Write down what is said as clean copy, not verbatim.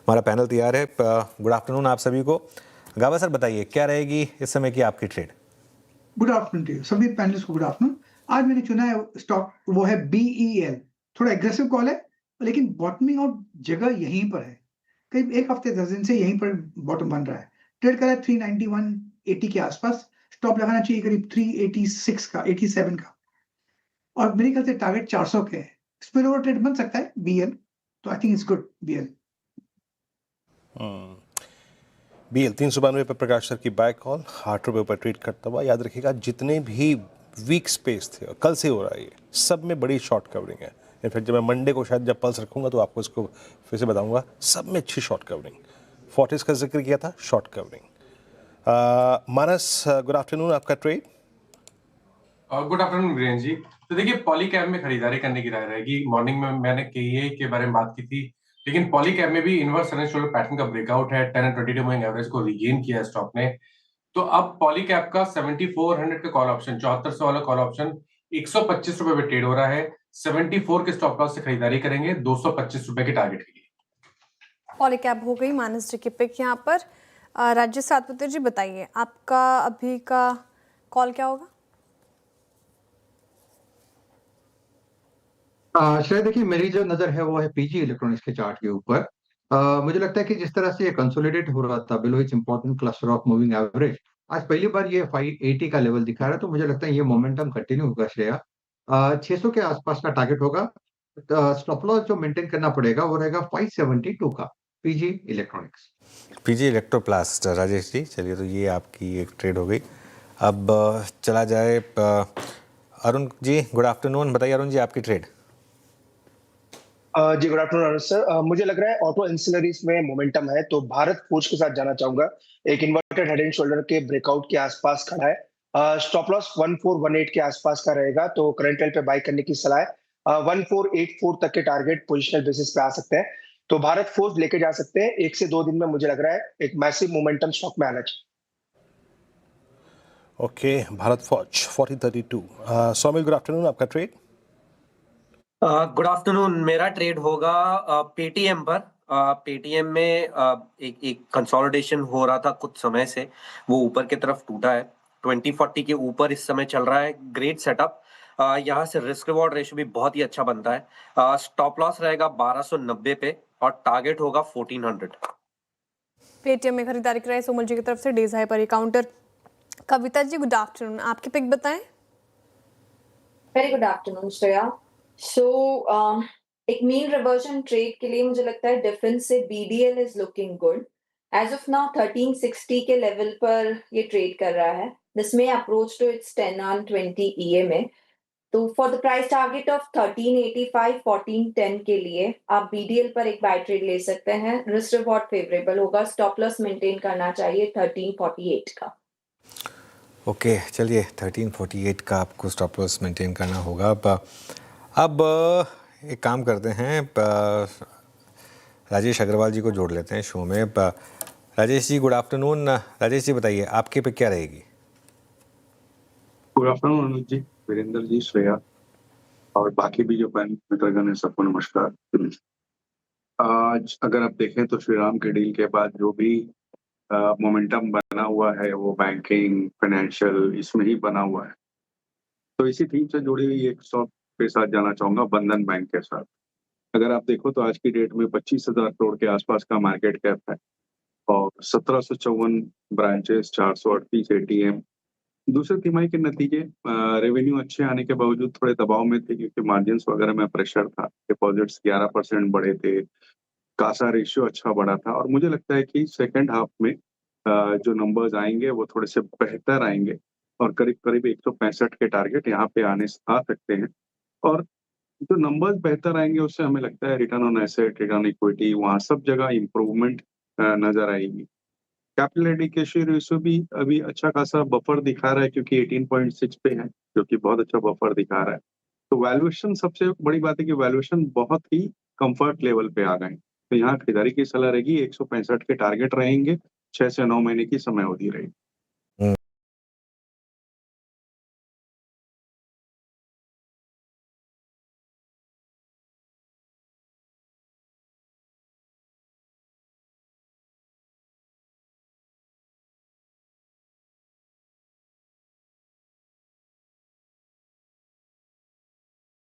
हमारा पैनल तैयार है। गुड आफ्टरनून आप सभी को। गावा सर बताइए क्या रहेगी इस समय की आपकी ट्रेड? गुड आफ्टरनून टू सभी पैनलिस्ट को। Good afternoon. आज मैंने चुना है स्टॉक, वो है BEL। थोड़ा एग्रेसिव कॉल है, लेकिन बॉटमिंग आउट जगह यहीं पर है। करीब एक हफ्ते 10 दिन से यहीं पर बॉटम बन रहा है। ट्रेड कर रहा है 391.80 के आसपास। स्टॉप लगाना चाहिए करीब 386 का, 87 का, और मेरे ख्याल से टारगेट 400 के है। स्पिल ओवर ट्रेड बन सकता है BL, तो I think it's good BL। BL 392 पर प्रकाश सर की बाय कॉल 8 रुपये पर ट्रेड करता हुआ। याद रखिएगा जितने भी वीक स्पेस थे कल से हो रहा है, ये सब में बड़ी शॉर्ट कवरिंग है। इनफैक्ट जब मैं मंडे को शायद जब पल्स रखूंगा तो आपको इसको फिर से बताऊंगा, सब में अच्छी शॉर्ट कवरिंग। फोर्टिस का जिक्र किया था, शॉर्ट कवरिंग। मानस गुड आफ्टरनून, आपका trade? Good afternoon Virendra ji. तो देखिए पॉलीकैब में खरीदारी करने की राय रहेगी। मॉर्निंग में मैंने KEI के बारे में बात की थी, लेकिन पॉलीकैब में भी inverse head and shoulder pattern का ब्रेकआउट है। 10 और 22 मूविंग एवरेज को रीगेन किया है स्टॉक ने। तो अब पॉलीकैब का 7400 का कॉल ऑप्शन, 7400 वाला कॉल ऑप्शन 125 रुपए पे ट्रेड हो रहा है। 74 के स्टॉप लॉस से खरीदारी करेंगे 225 रुपए के टारगेट के लिए। पॉलीकैब हो गई मानस जी की पिक। यहाँ पर राजेश सातपुते जी बताइए आपका अभी का कॉल क्या होगा? शायद देखिए, मेरी जो नजर है वो है PG इलेक्ट्रॉनिक्स के चार्ट के ऊपर। मुझे लगता है कि जिस तरह से ये कंसोलिडेट हो रहा था below it's important cluster of moving average, आज पहली बार ये 580 का लेवल दिखा रहा है, तो मुझे लगता है ये मोमेंटम कंटिन्यू होगा। श्रेया 600 के आसपास का टारगेट होगा। स्टॉप लॉस जो मेंटेन करना पड़ेगा वो रहेगा 572 का, PG electronics. PG electroplast. Rajesh ji चलिए, तो ये आपकी एक ट्रेड हो गई। अब चला जाए अरुण जी। गुड आफ्टरनून, बताइए अरुण जी आपकी ट्रेड। जी गुड आफ्टरनून सर। मुझे लग रहा है ऑटो इंसिलरीज में मोमेंटम है, तो भारत फोर्ज के साथ जाना चाहूंगा। एक इन्वर्टेड हेड एंड शोल्डर के ब्रेकआउट के आसपास खड़ा है। स्टॉप लॉस 1418 के आसपास का रहेगा, तो करंट लेवल पे बाय करने की सलाह है। 1484 तक के टारगेट पोजिशनल बेसिस पे आ सकते हैं, तो भारत फोर्ज लेके जा सकते हैं। 1 से 2 दिन में मुझे लग रहा है एक मैसिव मोमेंटम स्टॉक में आना चाहिए। ओके, भारत फौज 4032। सौमिल गुड आफ्टरनून, आपका ट्रेड? Good afternoon. मेरा ट्रेड होगा पेटीएम पर। पेटीएम में एक कंसोलिडेशन हो रहा था कुछ समय से, वो ऊपर की तरफ टूटा है। 2040 के ऊपर इस समय चल रहा है। Great setup. यहाँ से रिस्क रिवॉर्ड रेशियो भी बहुत ही अच्छा बनता है। स्टॉप लॉस रहेगा 1290 पे और टारगेट होगा 1400। पेटीएम में खरीदारी कराई सोमल जी की तरफ से डेज हाई पर counter. Kavita ji good afternoon, आपकी पिक बताएं। Very good afternoon Shreya. एक मीन रिवर्जन ट्रेड के लिए मुझे लगता है डिफेंस से BDL is looking good. As of now 1360 के लेवल पर ये ट्रेड कर रहा है। दिस में approach to its 10 on 20 EMA। तो for the price target of 1385 1410 के लिए आप BDL पर एक बाय ट्रेड ले सकते हैं। रिस्क रिवॉर्ड फेवरेबल होगा। स्टॉप लॉस मेंटेन करना चाहिए 1348 का। ओके चलिए, 1348 का आपको स्टॉप लॉस मेंटेन करना होगा। अब एक काम करते हैं, राजेश अग्रवाल जी को जोड़ लेते हैं शो में। Rajesh ji good afternoon. राजेश जी बताइए आपके पे क्या रहेगी? गुड आफ्टरनून अनुज जी, वीरेंद्र जी, श्रेया और बाकी भी जो पैनल मित्रगण है, सबको नमस्कार। आज अगर आप देखें तो श्री राम के डील के बाद जो भी मोमेंटम बना हुआ है वो बैंकिंग फाइनेंशियल इसमें ही बना हुआ है। तो इसी थीम से जुड़ी हुई एक स्टॉक के साथ जाना चाहूंगा, बंधन बैंक के साथ। अगर आप देखो तो आज की डेट में 25,000 करोड़ के आसपास का मार्केट कैप है और 1754 ब्रांचेस, 438 ATM। दूसरे तिमाही के नतीजे रेवेन्यू अच्छे आने के बावजूद थोड़े दबाव में थे, क्योंकि मार्जिन्स वगैरह में प्रेशर था। डिपॉजिट्स 11% बढ़े थे, कासा रेशियो अच्छा बढ़ा था, और मुझे लगता है कि सेकेंड हाफ में जो नंबर्स आएंगे वो थोड़े से बेहतर आएंगे और करीब करीब 165 के टारगेट यहाँ पे आ सकते हैं। और जो नंबर्स बेहतर आएंगे उससे हमें लगता है return on asset, return on equity, वहाँ सब जगह इम्प्रूवमेंट नजर आएगी। कैपिटल एडिक्वेशन रेशियो भी अभी अच्छा खासा बफर दिखा रहा है, क्योंकि 18.6 पे है, जो कि बहुत अच्छा बफर दिखा रहा है। तो वैल्यूएशन, सबसे बड़ी बात है कि वैल्यूएशन बहुत ही कंफर्ट लेवल पे आ गए। तो यहाँ खरीदारी की सलाह रहेगी। 165 के टारगेट रहेंगे, 6 से 9 महीने की समय अवधि रहेगी।